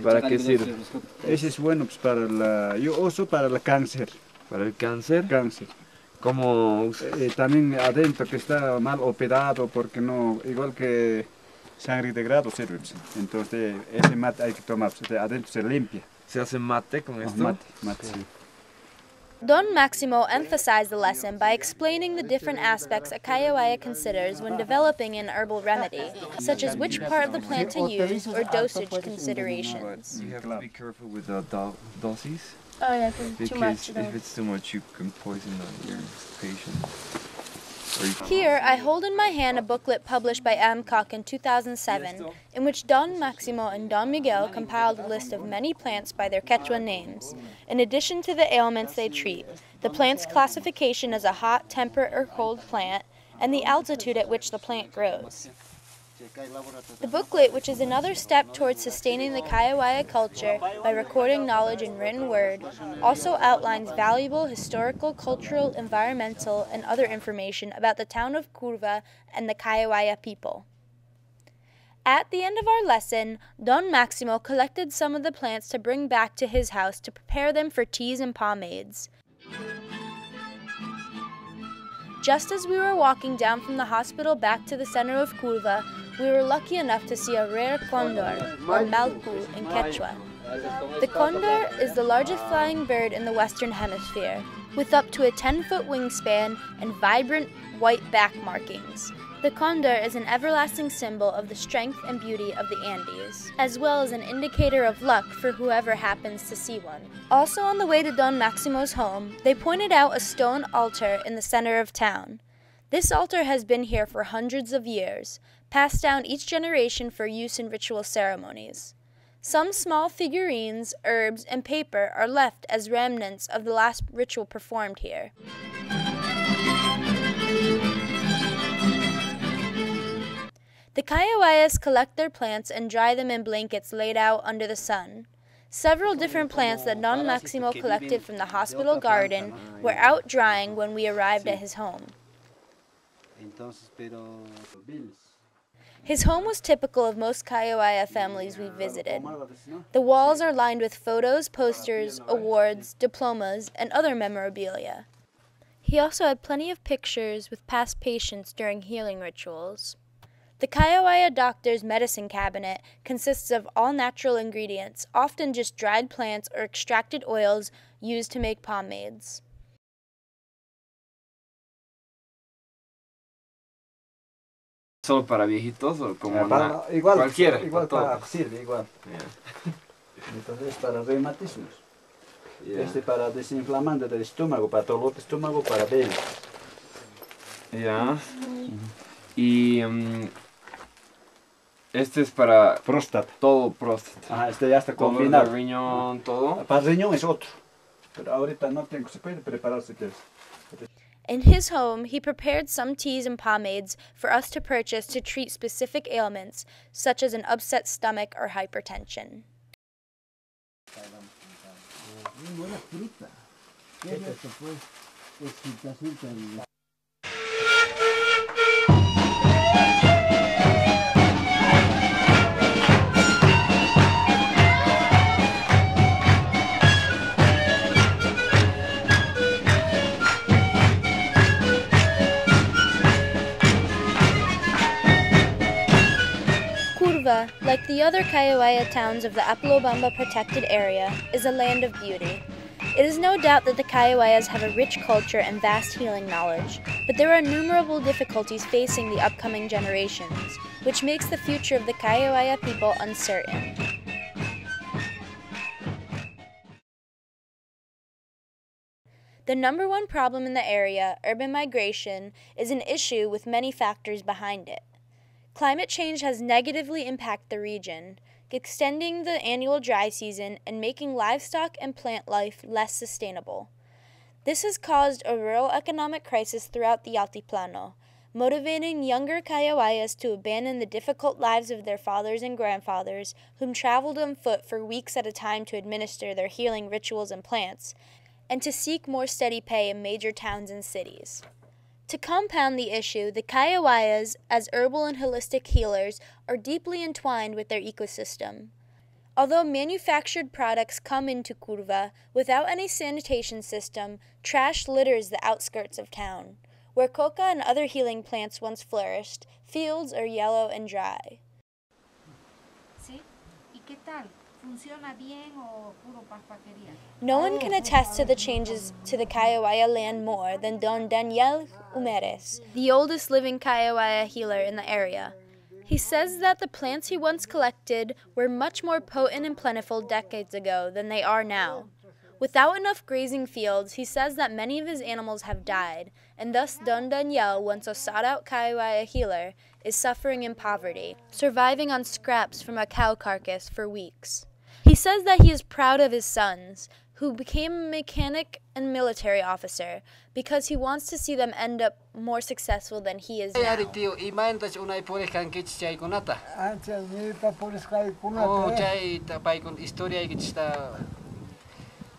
¿Para qué sirve? Ese es bueno pues, para yo uso para el cáncer. ¿Para el cáncer? Cáncer. Como También adentro que está mal operado porque no, igual que sangre de grado sirve. Pues. Entonces ese mate hay que tomar, pues, adentro se limpia. ¿Se hace mate con esto? Mate, sí. Don Maximo emphasized the lesson by explaining the different aspects a Kallawaya considers when developing an herbal remedy, such as which part of the plant to use or dosage considerations. You have to be careful with the doses. Oh yeah, Because too much. if it's too much, you can poison your patient. Here, I hold in my hand a booklet published by Amcock in 2007, in which Don Maximo and Don Miguel compiled a list of many plants by their Quechua names, in addition to the ailments they treat, the plant's classification as a hot, temperate, or cold plant, and the altitude at which the plant grows. The booklet, which is another step towards sustaining the Kallawaya culture by recording knowledge in written word, also outlines valuable historical, cultural, environmental, and other information about the town of Curva and the Kallawaya people. At the end of our lesson, Don Maximo collected some of the plants to bring back to his house to prepare them for teas and pomades. Just as we were walking down from the hospital back to the center of Curva, we were lucky enough to see a rare condor, or malcu in Quechua. The condor is the largest flying bird in the Western Hemisphere, with up to a 10-foot wingspan and vibrant white back markings. The condor is an everlasting symbol of the strength and beauty of the Andes, as well as an indicator of luck for whoever happens to see one. Also on the way to Don Maximo's home, they pointed out a stone altar in the center of town. This altar has been here for hundreds of years, passed down each generation for use in ritual ceremonies. Some small figurines, herbs, and paper are left as remnants of the last ritual performed here. The Kallawayas collect their plants and dry them in blankets laid out under the sun. Several different plants that Don Maximo collected from the hospital garden were out drying when we arrived at his home. His home was typical of most Kallawaya families we visited. The walls are lined with photos, posters, awards, diplomas, and other memorabilia. He also had plenty of pictures with past patients during healing rituals. The Kallawaya doctor's medicine cabinet consists of all natural ingredients, often just dried plants or extracted oils used to make pomades. ¿Solo para viejitos o como igual, cualquiera? Igual sirve, igual. Yeah. Entonces para reumatismos. Yeah. Este para desinflamante del estómago, para dolor de estómago, para venas. Ya. Y este es para próstata. Todo próstata. Ajá, este ya está combinado. combinado. Todo el riñón, todo. Para el riñón es otro. Pero ahorita no tengo, se puede preparar si quieres. In his home, he prepared some teas and pomades for us to purchase to treat specific ailments, such as an upset stomach or hypertension. Curva, like the other Kallawaya towns of the Apolobamba protected area, is a land of beauty. It is no doubt that the Kallawayas have a rich culture and vast healing knowledge, but there are innumerable difficulties facing the upcoming generations, which makes the future of the Kallawaya people uncertain. The number one problem in the area, urban migration, is an issue with many factors behind it. Climate change has negatively impacted the region, extending the annual dry season and making livestock and plant life less sustainable. This has caused a rural economic crisis throughout the Altiplano, motivating younger Kallawayas to abandon the difficult lives of their fathers and grandfathers, whom traveled on foot for weeks at a time to administer their healing rituals and plants, and to seek more steady pay in major towns and cities. To compound the issue, the Kallawayas, as herbal and holistic healers, are deeply entwined with their ecosystem. Although manufactured products come into Curva without any sanitation system, trash litters the outskirts of town. Where coca and other healing plants once flourished, fields are yellow and dry. ¿Sí? ¿Y qué tal? ¿Funciona bien o puro paspaquería? No one can attest to the changes to the Kallawaya land more than Don Daniel Umeres, the oldest living Kallawaya healer in the area. He says that the plants he once collected were much more potent and plentiful decades ago than they are now. Without enough grazing fields, he says that many of his animals have died, and thus Don Daniel, once a sought-out Kallawaya healer, is suffering in poverty, surviving on scraps from a cow carcass for weeks. He says that he is proud of his sons, who became a mechanic and military officer, because he wants to see them end up more successful than he is now.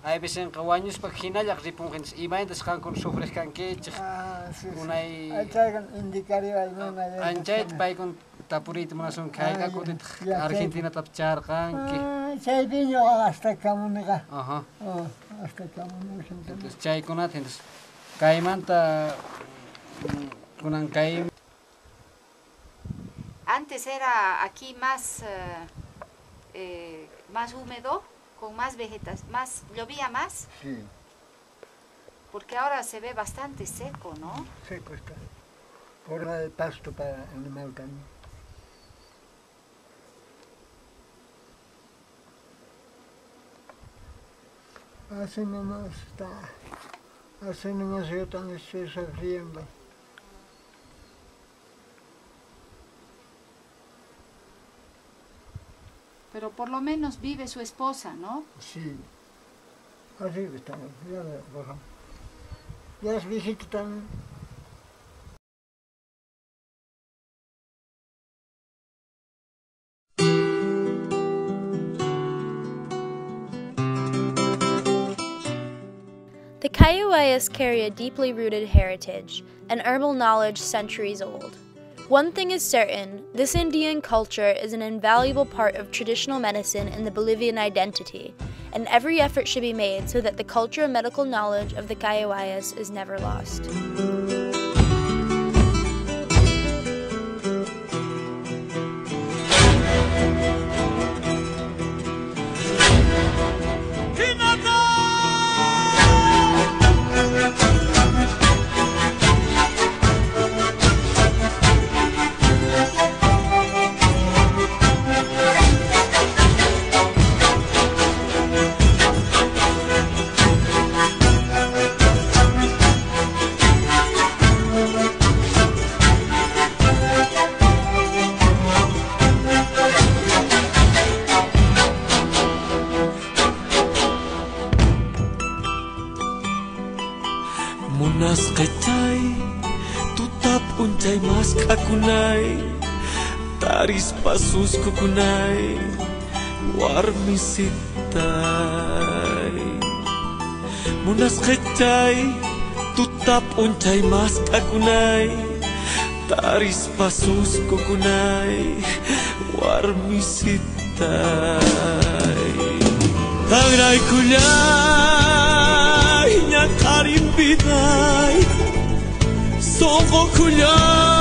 Ay besen kawanyus pag hinalak ripungkins imain tas kan kon sufres kan kech unai anjait pai kon tapurit manasun kaiga kodit Argentina tapchar kan ki chay piño hasta kamunega aha hasta kamunega entonces chay konat entonces kaimanta kunan kai. Antes era aquí más húmedo, con más vegetación, más llovía más. Sí. Porque ahora se ve bastante seco, ¿no? Seco está. Forma de pasto para animal también. Así nomás está. Así nomás yo también estoy sufriendo. Pero por lo menos vive su esposa, ¿no? Sí. Así estamos. Ya es visita también. The Kallawayas carry a deeply rooted heritage, an herbal knowledge centuries old. One thing is certain, this Andean culture is an invaluable part of traditional medicine and the Bolivian identity, and every effort should be made so that the culture and medical knowledge of the Kallawayas is never lost. Munas kecai, tutap uncai mas kakunai, taris pasus kukunai, warmisitai. Munas kecai, tutap uncai mas kakunai, taris pasus kukunai, warmisitai. Tangrai kunyai, nyakarim bidai, songko kunyai.